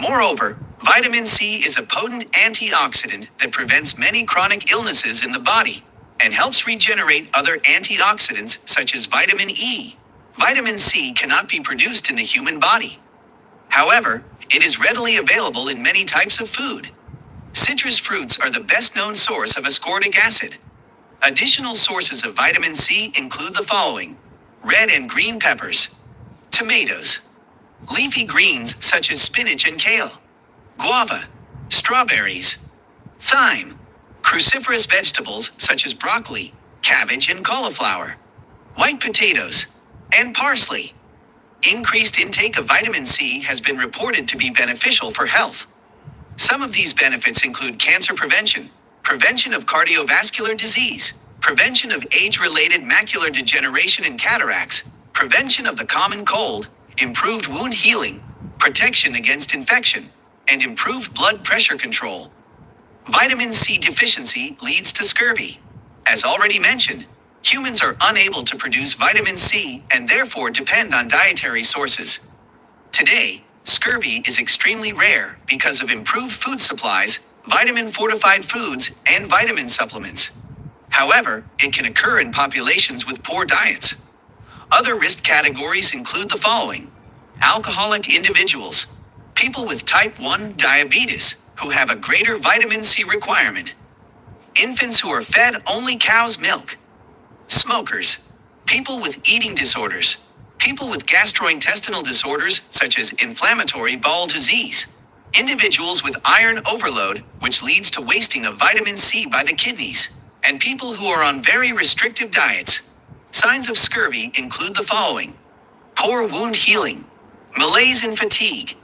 Moreover, vitamin C is a potent antioxidant that prevents many chronic illnesses in the body and helps regenerate other antioxidants such as vitamin E. Vitamin C cannot be produced in the human body. However, it is readily available in many types of food. Citrus fruits are the best-known source of ascorbic acid. Additional sources of vitamin C include the following: red and green peppers, tomatoes, leafy greens such as spinach and kale, guava, strawberries, thyme, cruciferous vegetables such as broccoli, cabbage and cauliflower, white potatoes, and parsley. Increased intake of vitamin C has been reported to be beneficial for health. Some of these benefits include cancer prevention, prevention of cardiovascular disease, prevention of age-related macular degeneration and cataracts, prevention of the common cold, improved wound healing, protection against infection, and improved blood pressure control. Vitamin C deficiency leads to scurvy. As already mentioned, humans are unable to produce vitamin C and therefore depend on dietary sources. Today, scurvy is extremely rare because of improved food supplies, vitamin-fortified foods, and vitamin supplements. However, it can occur in populations with poor diets. Other risk categories include the following: alcoholic individuals, people with type 1 diabetes who have a greater vitamin C requirement, infants who are fed only cow's milk, smokers, people with eating disorders, people with gastrointestinal disorders such as inflammatory bowel disease, individuals with iron overload, which leads to wasting of vitamin C by the kidneys, and people who are on very restrictive diets. Signs of scurvy include the following: poor wound healing, malaise and fatigue,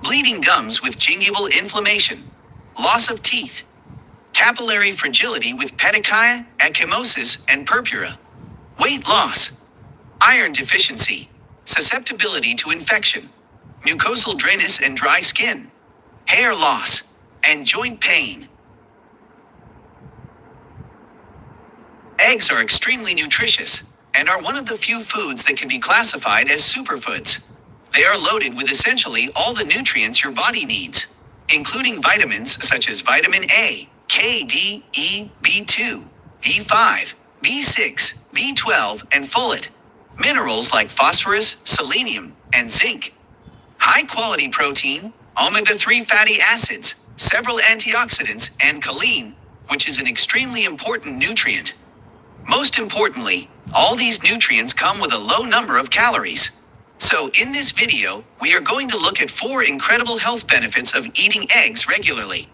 bleeding gums with gingival inflammation, loss of teeth, capillary fragility with petechia, ecchymosis, and purpura, weight loss, iron deficiency, susceptibility to infection, mucosal dryness and dry skin, hair loss, and joint pain. Eggs are extremely nutritious and are one of the few foods that can be classified as superfoods. They are loaded with essentially all the nutrients your body needs, including vitamins such as vitamin A, K, D, E, B2, B5, B6, B12, and folate, minerals like phosphorus, selenium, and zinc, high-quality protein, omega-3 fatty acids, several antioxidants, and choline, which is an extremely important nutrient. Most importantly, all these nutrients come with a low number of calories. So in this video, we are going to look at 4 incredible health benefits of eating eggs regularly.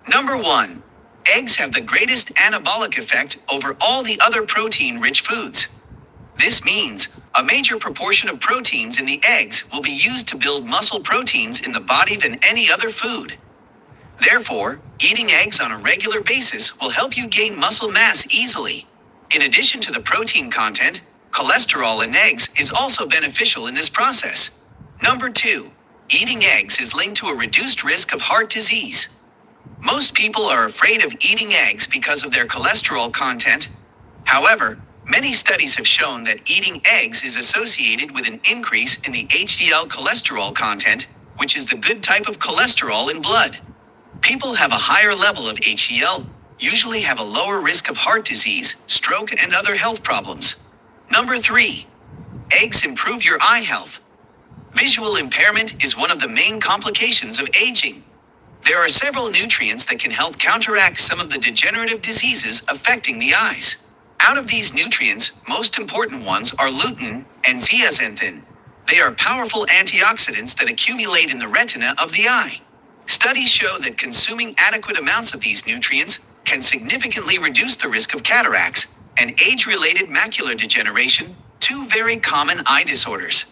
Number 1. Eggs have the greatest anabolic effect over all the other protein-rich foods. This means a major proportion of proteins in the eggs will be used to build muscle proteins in the body than any other food. Therefore, eating eggs on a regular basis will help you gain muscle mass easily. In addition to the protein content, cholesterol in eggs is also beneficial in this process. Number 2. Eating eggs is linked to a reduced risk of heart disease. Most people are afraid of eating eggs because of their cholesterol content. However, many studies have shown that eating eggs is associated with an increase in the HDL cholesterol content, which is the good type of cholesterol in blood. People have a higher level of HDL, usually have a lower risk of heart disease, stroke, and other health problems. Number 3. Eggs improve your eye health. Visual impairment is one of the main complications of aging. There are several nutrients that can help counteract some of the degenerative diseases affecting the eyes. Out of these nutrients, most important ones are lutein and zeaxanthin. They are powerful antioxidants that accumulate in the retina of the eye. Studies show that consuming adequate amounts of these nutrients can significantly reduce the risk of cataracts and age-related macular degeneration, 2 very common eye disorders.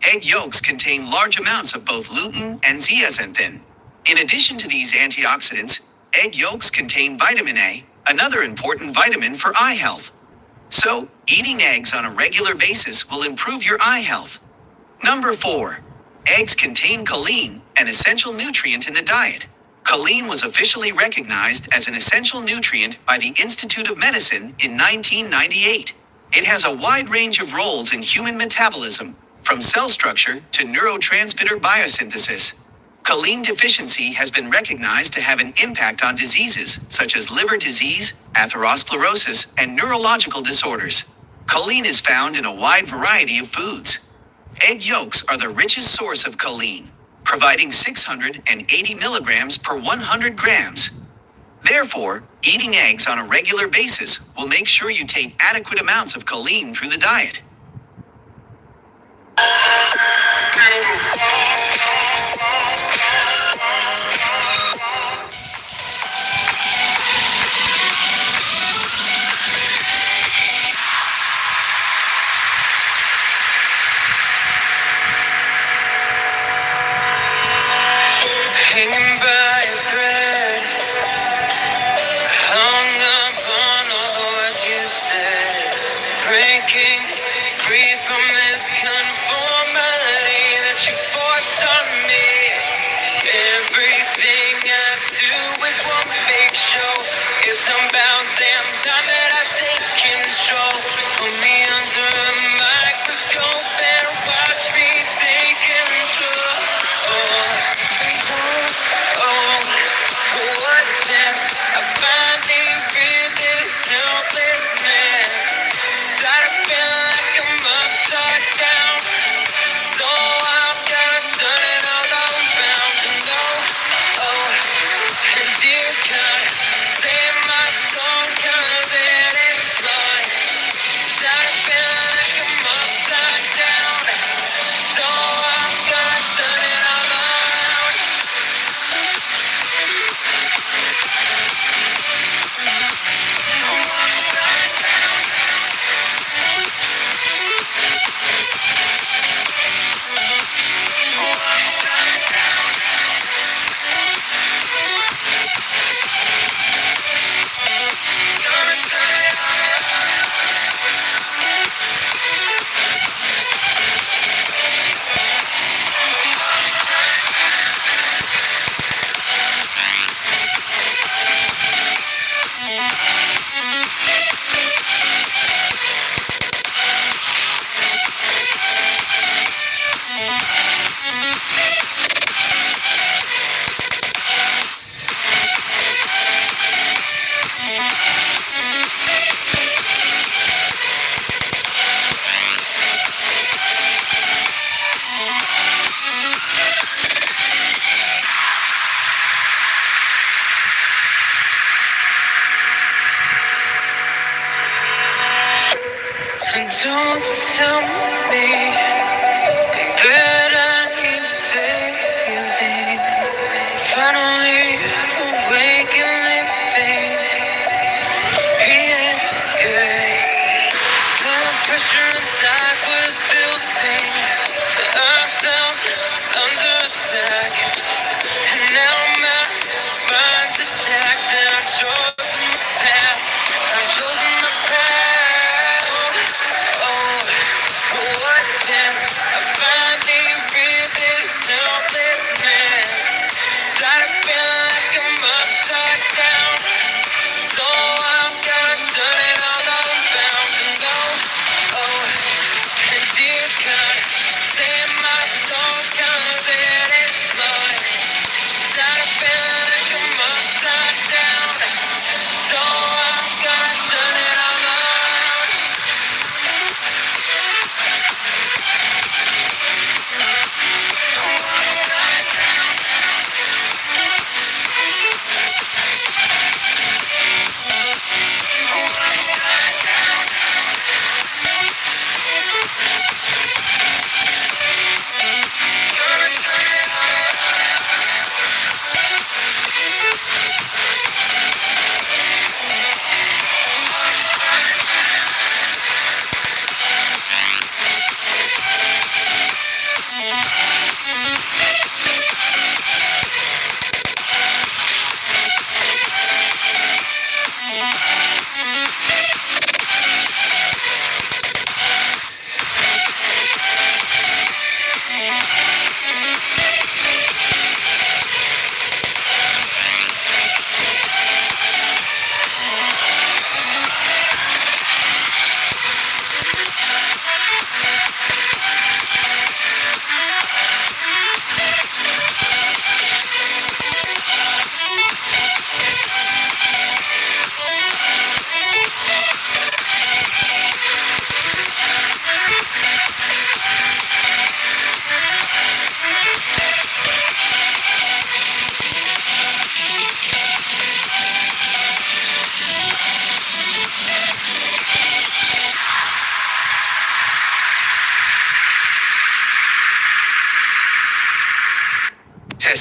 Egg yolks contain large amounts of both lutein and zeaxanthin. In addition to these antioxidants, egg yolks contain vitamin A, another important vitamin for eye health. So, eating eggs on a regular basis will improve your eye health. Number 4. Eggs contain choline, an essential nutrient in the diet. Choline was officially recognized as an essential nutrient by the Institute of Medicine in 1998. It has a wide range of roles in human metabolism, from cell structure to neurotransmitter biosynthesis. Choline deficiency has been recognized to have an impact on diseases such as liver disease, atherosclerosis, and neurological disorders. Choline is found in a wide variety of foods. Egg yolks are the richest source of choline, providing 680 milligrams per 100 grams. Therefore, eating eggs on a regular basis will make sure you take adequate amounts of choline through the diet. Hanging by a thread, hung up on all the words you said, breaking free from this conformity that you force on me. Everything I do is one big show. It's about damn time that I take control. Put me under a microscope and watch me take control. What's this? I finally read this helplessness. Tired of feeling like I'm upside down, so I'm gonna turn it all around. You know, and dear God, save my soul 'cause it is blood. Tired of feeling like I'm upside down, so I'm gonna turn it all around. And don't tell me that I need saving. Finally awake and living. Yeah, yeah. The pressure inside was building. I felt under attack, and now my mind's attacked, and I've chosen my path. I've chosen my path. Oh, what's this?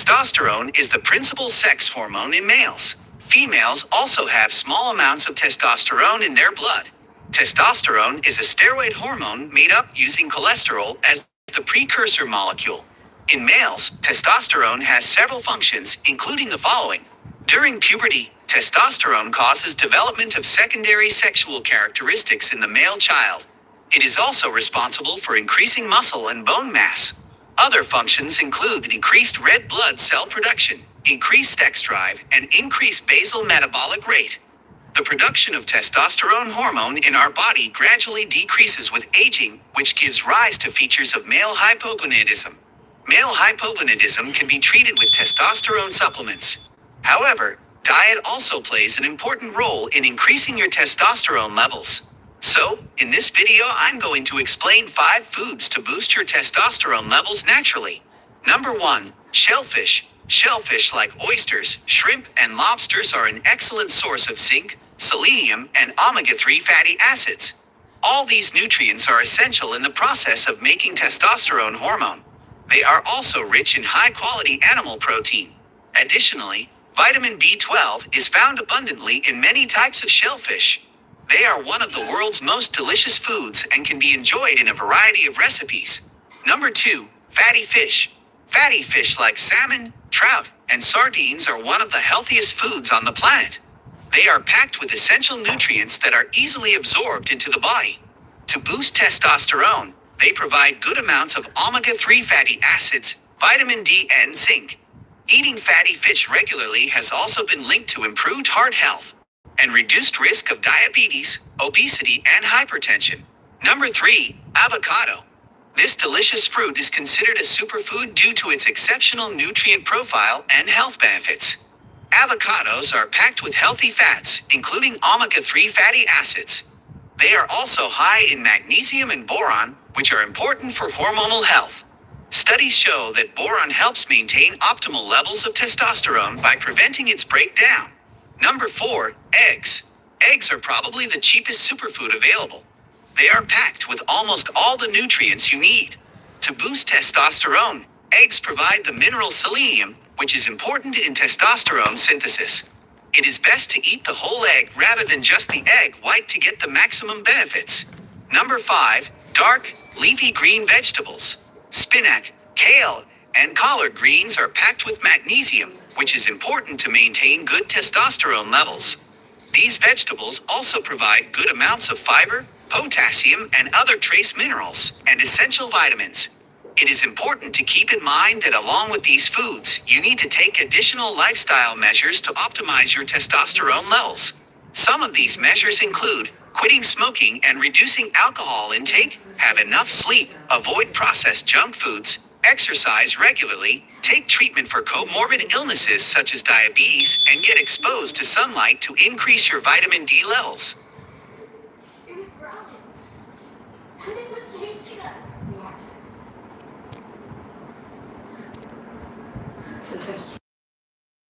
Testosterone is the principal sex hormone in males. Females also have small amounts of testosterone in their blood. Testosterone is a steroid hormone made up using cholesterol as the precursor molecule. In males, testosterone has several functions, including the following. During puberty, testosterone causes development of secondary sexual characteristics in the male child. It is also responsible for increasing muscle and bone mass. Other functions include increased red blood cell production, increased sex drive, and increased basal metabolic rate. The production of testosterone hormone in our body gradually decreases with aging, which gives rise to features of male hypogonadism. Male hypogonadism can be treated with testosterone supplements. However, diet also plays an important role in increasing your testosterone levels. So, in this video, I'm going to explain 5 foods to boost your testosterone levels naturally. Number 1. Shellfish. Shellfish like oysters, shrimp, and lobsters are an excellent source of zinc, selenium, and omega-3 fatty acids. All these nutrients are essential in the process of making testosterone hormone. They are also rich in high-quality animal protein. Additionally, vitamin B12 is found abundantly in many types of shellfish. They are one of the world's most delicious foods and can be enjoyed in a variety of recipes. Number 2. Fatty fish. Fatty fish like salmon, trout, and sardines are one of the healthiest foods on the planet. They are packed with essential nutrients that are easily absorbed into the body. To boost testosterone, they provide good amounts of omega-3 fatty acids, vitamin D, and zinc. Eating fatty fish regularly has also been linked to improved heart health and reduced risk of diabetes, obesity, and hypertension. Number 3. Avocado. This delicious fruit is considered a superfood due to its exceptional nutrient profile and health benefits. Avocados are packed with healthy fats, including omega-3 fatty acids. They are also high in magnesium and boron, which are important for hormonal health. Studies show that boron helps maintain optimal levels of testosterone by preventing its breakdown. Number 4. Eggs. Eggs are probably the cheapest superfood available. They are packed with almost all the nutrients you need. To boost testosterone, eggs provide the mineral selenium, which is important in testosterone synthesis. It is best to eat the whole egg rather than just the egg white to get the maximum benefits. Number 5. Dark, leafy green vegetables. Spinach, kale, and collard greens are packed with magnesium, which is important to maintain good testosterone levels. These vegetables also provide good amounts of fiber, potassium, and other trace minerals, and essential vitamins. It is important to keep in mind that along with these foods, you need to take additional lifestyle measures to optimize your testosterone levels. Some of these measures include quitting smoking and reducing alcohol intake, have enough sleep, avoid processed junk foods, exercise regularly, take treatment for comorbid illnesses such as diabetes, and get exposed to sunlight to increase your vitamin D levels. It was growling. Something was chasing us. What? Sometimes